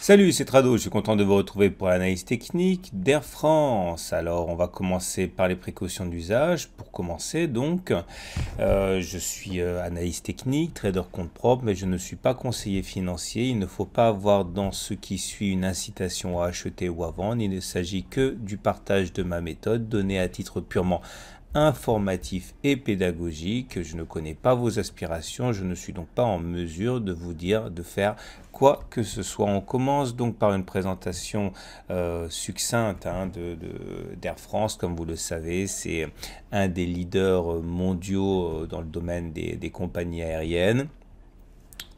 Salut, c'est Trado, je suis content de vous retrouver pour l'analyse technique d'Air France. Alors, on va commencer par les précautions d'usage. Pour commencer, donc, je suis analyste technique, trader compte propre, mais je ne suis pas conseiller financier. Il ne faut pas avoir dans ce qui suit une incitation à acheter ou à vendre. Il ne s'agit que du partage de ma méthode, donnée à titre purement informatif et pédagogique. Je ne connais pas vos aspirations, je ne suis donc pas en mesure de vous dire de faire quoi que ce soit. On commence donc par une présentation succincte d'Air France. Comme vous le savez, c'est un des leaders mondiaux dans le domaine des compagnies aériennes.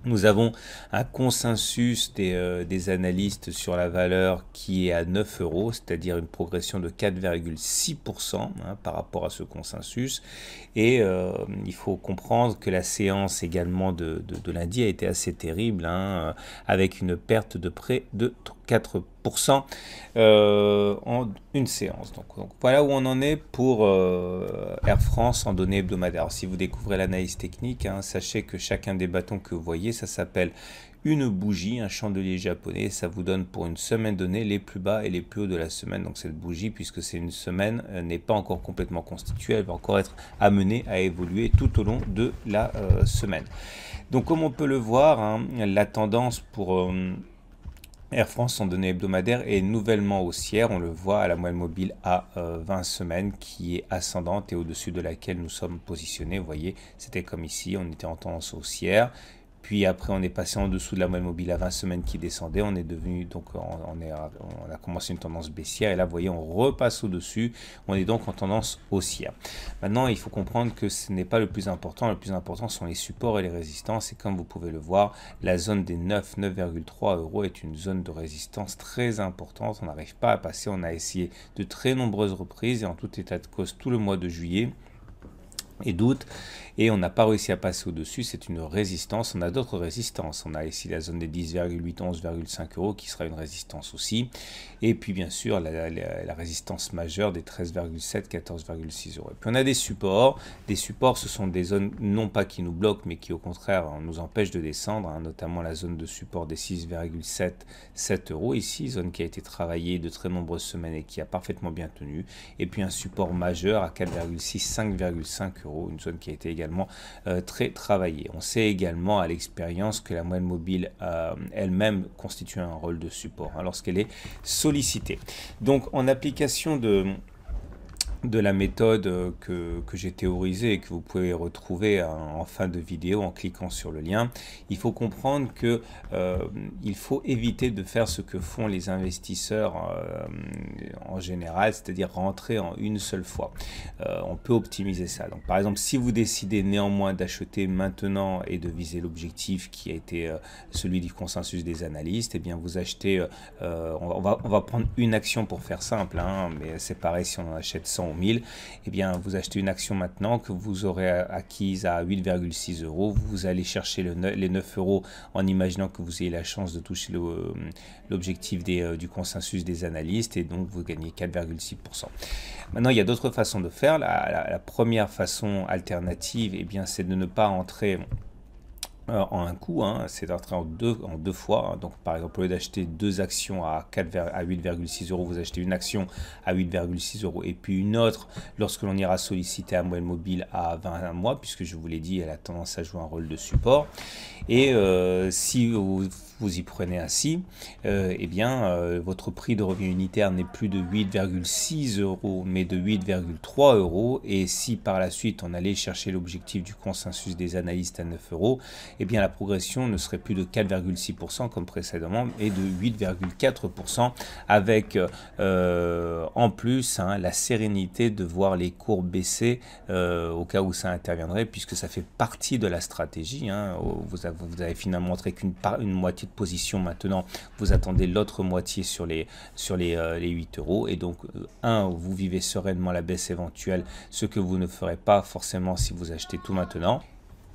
Nous avons un consensus des analystes sur la valeur qui est à 9 euros, c'est-à-dire une progression de 4,6% par rapport à ce consensus. Et il faut comprendre que la séance également de lundi a été assez terrible, avec une perte de près de 4% en une séance. Donc voilà où on en est pour Air France en données hebdomadaires. Alors, si vous découvrez l'analyse technique, sachez que chacun des bâtons que vous voyez, ça s'appelle une bougie, un chandelier japonais. Ça vous donne pour une semaine donnée les plus bas et les plus hauts de la semaine. Donc cette bougie, puisque c'est une semaine, n'est pas encore complètement constituée. Elle va encore être amenée à évoluer tout au long de la semaine. Donc comme on peut le voir, la tendance pour Air France en données hebdomadaires est nouvellement haussière. On le voit à la moyenne mobile à 20 semaines qui est ascendante et au-dessus de laquelle nous sommes positionnés. Vous voyez, c'était comme ici, on était en tendance haussière. Puis après, on est passé en dessous de la moyenne mobile à 20 semaines qui descendait. On est devenu, donc, on a commencé une tendance baissière. Et là, vous voyez, on repasse au-dessus. On est donc en tendance haussière. Maintenant, il faut comprendre que ce n'est pas le plus important. Le plus important sont les supports et les résistances. Et comme vous pouvez le voir, la zone des 9,3 euros est une zone de résistance très importante. On n'arrive pas à passer. On a essayé de très nombreuses reprises et en tout état de cause tout le mois de juillet et d'août, et on n'a pas réussi à passer au-dessus. C'est une résistance. On a d'autres résistances. On a ici la zone des 10,8, 11,5 euros qui sera une résistance aussi. Et puis bien sûr la résistance majeure des 13,7, 14,6 euros. Et puis on a des supports. Des supports, ce sont des zones non pas qui nous bloquent, mais qui au contraire nous empêchent de descendre, notamment la zone de support des 6,7, 7 euros. Ici, zone qui a été travaillée de très nombreuses semaines et qui a parfaitement bien tenu. Et puis un support majeur à 4,6, 5,5 euros. Une zone qui a été également très travaillée. On sait également à l'expérience que la moyenne mobile elle-même constitue un rôle de support lorsqu'elle est sollicitée. Donc en application de la méthode que j'ai théorisée et que vous pouvez retrouver en fin de vidéo en cliquant sur le lien, il faut comprendre que il faut éviter de faire ce que font les investisseurs en général, c'est-à-dire rentrer en une seule fois. On peut optimiser ça. Donc, par exemple, si vous décidez néanmoins d'acheter maintenant et de viser l'objectif qui a été celui du consensus des analystes, eh bien vous achetez, on va prendre une action pour faire simple, mais c'est pareil si on en achète 100 ou 1000, eh bien vous achetez une action maintenant que vous aurez acquise à 8,6 euros, vous allez chercher les 9 euros en imaginant que vous ayez la chance de toucher l'objectif du consensus des analystes et donc vous gagnez 4,6%. Maintenant, il y a d'autres façons de faire. La première façon alternative, eh bien, c'est de ne pas entrer en un coup, c'est d'entrer en deux fois. Donc par exemple, au lieu d'acheter deux actions à 8,6 euros, vous achetez une action à 8,6 euros et puis une autre lorsque l'on ira solliciter à moyenne mobile à 21 mois, puisque je vous l'ai dit, elle a tendance à jouer un rôle de support. Et si vous y prenez ainsi, eh bien votre prix de revient unitaire n'est plus de 8,6 euros mais de 8,3 euros. Et si par la suite on allait chercher l'objectif du consensus des analystes à 9 euros, eh bien la progression ne serait plus de 4,6% comme précédemment et de 8,4% avec en plus la sérénité de voir les cours baisser au cas où ça interviendrait, puisque ça fait partie de la stratégie. Vous avez finalement montré qu'une moitié de position maintenant, vous attendez l'autre moitié sur les 8 euros et donc vous vivez sereinement la baisse éventuelle, ce que vous ne ferez pas forcément si vous achetez tout maintenant.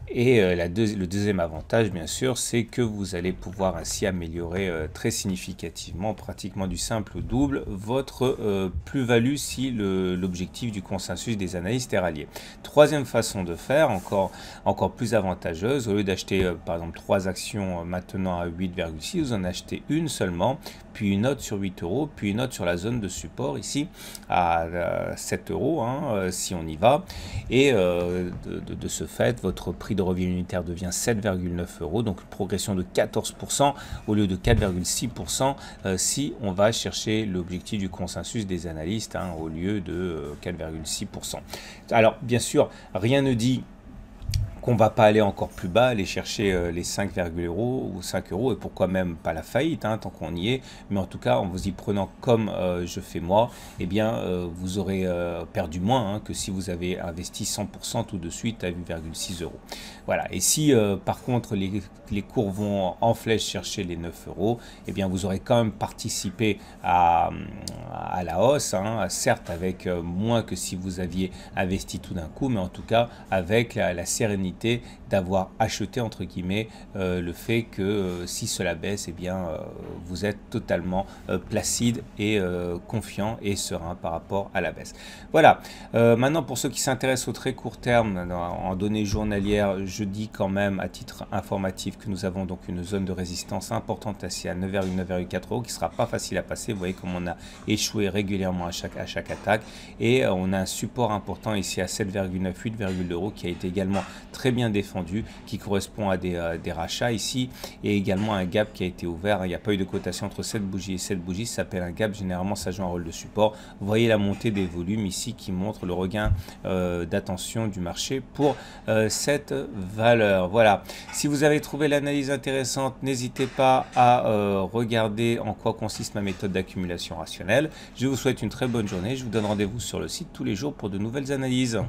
Et le deuxième avantage, bien sûr, c'est que vous allez pouvoir ainsi améliorer très significativement, pratiquement du simple au double, votre plus-value si l'objectif du consensus des analystes est rallié. Troisième façon de faire, encore plus avantageuse, au lieu d'acheter par exemple 3 actions maintenant à 8,6, vous en achetez une seulement, puis une autre sur 8 euros, puis une autre sur la zone de support ici à 7 euros, hein, si on y va. Et de ce fait, votre prix de revient unitaire devient 7,9 euros, donc une progression de 14% au lieu de 4,6% si on va chercher l'objectif du consensus des analystes, hein, au lieu de 4,6%. Alors bien sûr, rien ne dit qu'on ne va pas aller encore plus bas, aller chercher les 5 euros ou 5 euros, et pourquoi même pas la faillite, hein, tant qu'on y est. Mais en tout cas, en vous y prenant comme je fais moi, eh bien, vous aurez perdu moins, hein, que si vous avez investi 100% tout de suite à 8,6 euros. Voilà. Et si par contre les cours vont en flèche chercher les 9 euros, eh bien, vous aurez quand même participé à la hausse, hein, certes avec moins que si vous aviez investi tout d'un coup, mais en tout cas avec la sérénité d'avoir acheté entre guillemets le fait que si cela baisse, eh bien vous êtes totalement placide et confiant et serein par rapport à la baisse. Voilà. Maintenant, pour ceux qui s'intéressent au très court terme en données journalières, je dis quand même à titre informatif que nous avons donc une zone de résistance importante ici à 9,4 euros qui sera pas facile à passer. Vous voyez comme on a échoué régulièrement à chaque attaque, et on a un support important ici à 7,9, 8,2 euros qui a été également très bien défendu, qui correspond à des rachats ici, et également un gap qui a été ouvert. Il n'y a pas eu de cotation entre cette bougie et cette bougie, ça s'appelle un gap, généralement ça joue un rôle de support. Vous voyez la montée des volumes ici qui montre le regain d'attention du marché pour cette valeur. Voilà, si vous avez trouvé l'analyse intéressante, n'hésitez pas à regarder en quoi consiste ma méthode d'accumulation rationnelle. Je vous souhaite une très bonne journée, je vous donne rendez-vous sur le site tous les jours pour de nouvelles analyses.